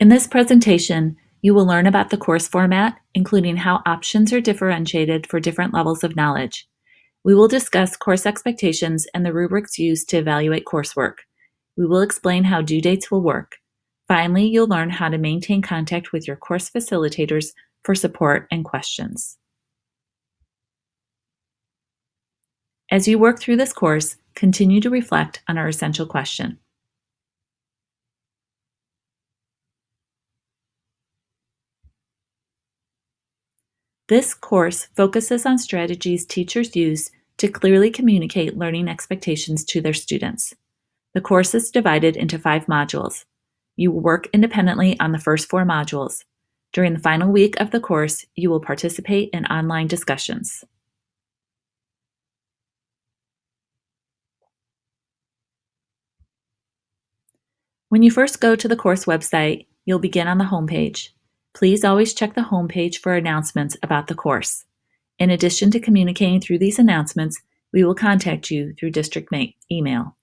In this presentation, you will learn about the course format, including how options are differentiated for different levels of knowledge. We will discuss course expectations and the rubrics used to evaluate coursework. We will explain how due dates will work. Finally, you'll learn how to maintain contact with your course facilitators for support and questions. As you work through this course, continue to reflect on our essential question. This course focuses on strategies teachers use to clearly communicate learning expectations to their students. The course is divided into 5 modules. You will work independently on the first 4 modules. During the final week of the course, you will participate in online discussions. When you first go to the course website, you'll begin on the homepage. Please always check the homepage for announcements about the course. In addition to communicating through these announcements, we will contact you through district email.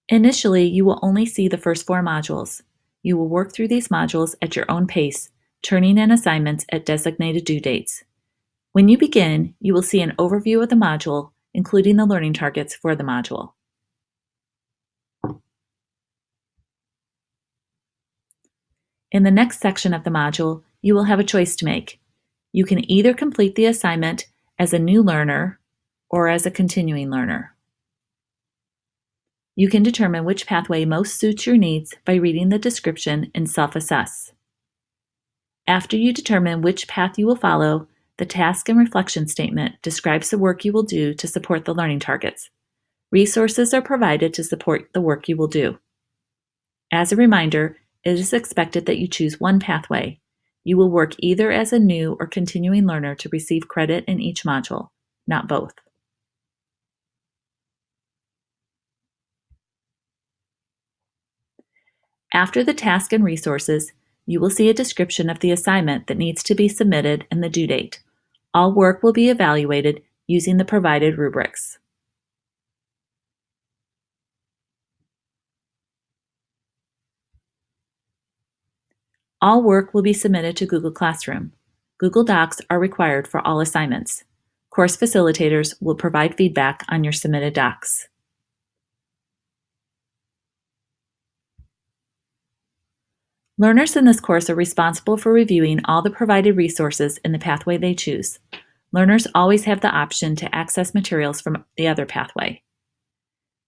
Initially, you will only see the first 4 modules. You will work through these modules at your own pace, turning in assignments at designated due dates. When you begin, you will see an overview of the module, including the learning targets for the module. In the next section of the module, you will have a choice to make. You can either complete the assignment as a new learner or as a continuing learner. You can determine which pathway most suits your needs by reading the description and self-assess. After you determine which path you will follow, the task and reflection statement describes the work you will do to support the learning targets. Resources are provided to support the work you will do. As a reminder, it is expected that you choose one pathway. You will work either as a new or continuing learner to receive credit in each module, not both. After the task and resources, you will see a description of the assignment that needs to be submitted and the due date. All work will be evaluated using the provided rubrics. All work will be submitted to Google Classroom. Google Docs are required for all assignments. Course facilitators will provide feedback on your submitted docs. Learners in this course are responsible for reviewing all the provided resources in the pathway they choose. Learners always have the option to access materials from the other pathway.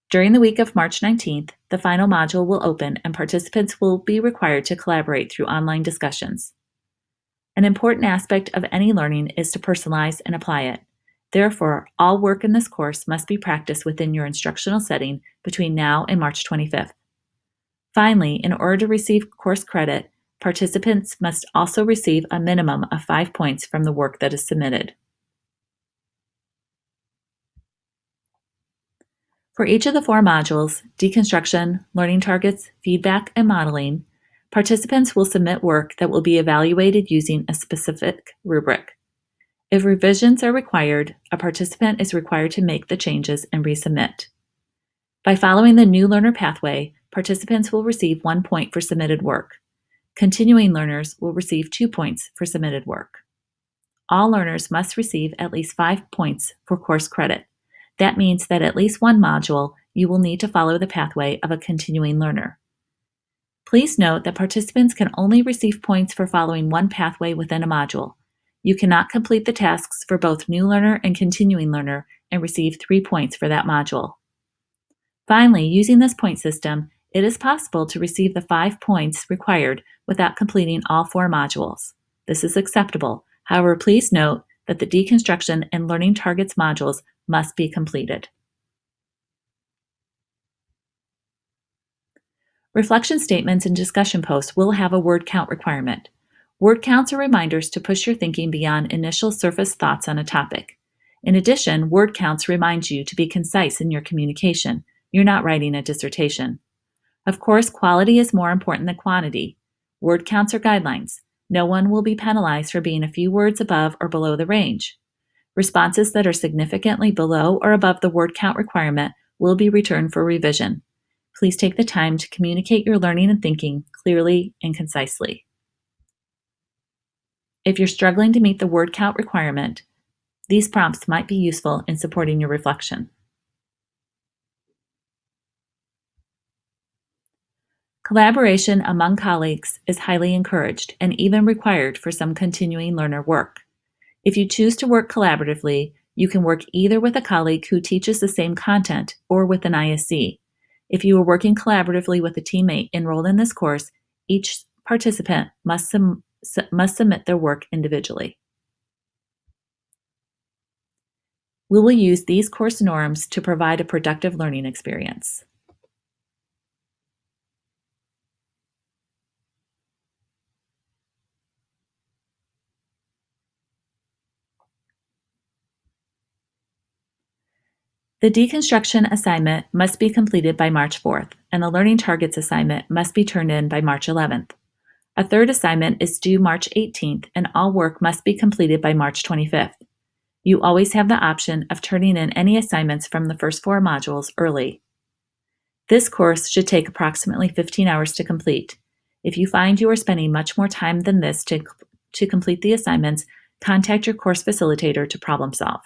During the week of March 19th, the final module will open and participants will be required to collaborate through online discussions. An important aspect of any learning is to personalize and apply it. Therefore, all work in this course must be practiced within your instructional setting between now and March 25th. Finally, in order to receive course credit, participants must also receive a minimum of 5 points from the work that is submitted. For each of the 4 modules, deconstruction, learning targets, feedback, and modeling, participants will submit work that will be evaluated using a specific rubric. If revisions are required, a participant is required to make the changes and resubmit. By following the new learner pathway, participants will receive 1 point for submitted work. Continuing learners will receive 2 points for submitted work. All learners must receive at least 5 points for course credit. That means that at least one module you will need to follow the pathway of a continuing learner. Please note that participants can only receive points for following one pathway within a module. You cannot complete the tasks for both new learner and continuing learner and receive 3 points for that module. Finally, using this point system, it is possible to receive the 5 points required without completing all 4 modules. This is acceptable. However, please note that the deconstruction and learning targets modules must be completed. Reflection statements and discussion posts will have a word count requirement. Word counts are reminders to push your thinking beyond initial surface thoughts on a topic. In addition, word counts remind you to be concise in your communication. You're not writing a dissertation. Of course, quality is more important than quantity. Word counts are guidelines. No one will be penalized for being a few words above or below the range. Responses that are significantly below or above the word count requirement will be returned for revision. Please take the time to communicate your learning and thinking clearly and concisely. If you're struggling to meet the word count requirement, these prompts might be useful in supporting your reflection. Collaboration among colleagues is highly encouraged and even required for some continuing learner work. If you choose to work collaboratively, you can work either with a colleague who teaches the same content or with an ISC. If you are working collaboratively with a teammate enrolled in this course, each participant must submit their work individually. We will use these course norms to provide a productive learning experience. The deconstruction assignment must be completed by March 4th, and the learning targets assignment must be turned in by March 11th. A third assignment is due March 18th, and all work must be completed by March 25th. You always have the option of turning in any assignments from the first 4 modules early. This course should take approximately 15 hours to complete. If you find you are spending much more time than this to complete the assignments, contact your course facilitator to problem solve.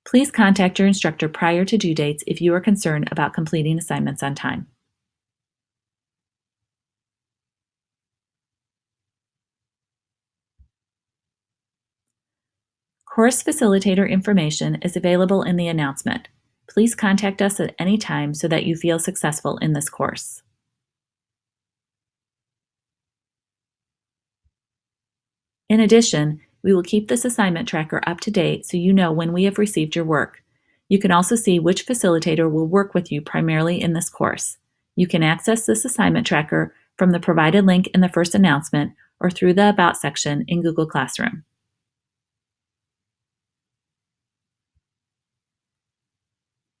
Please contact your instructor prior to due dates if you are concerned about completing assignments on time. Course facilitator information is available in the announcement. Please contact us at any time so that you feel successful in this course. In addition, we will keep this assignment tracker up to date so you know when we have received your work. You can also see which facilitator will work with you primarily in this course. You can access this assignment tracker from the provided link in the first announcement or through the About section in Google Classroom.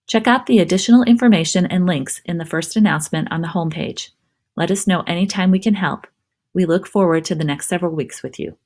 Check out the additional information and links in the first announcement on the homepage. Let us know anytime we can help. We look forward to the next several weeks with you.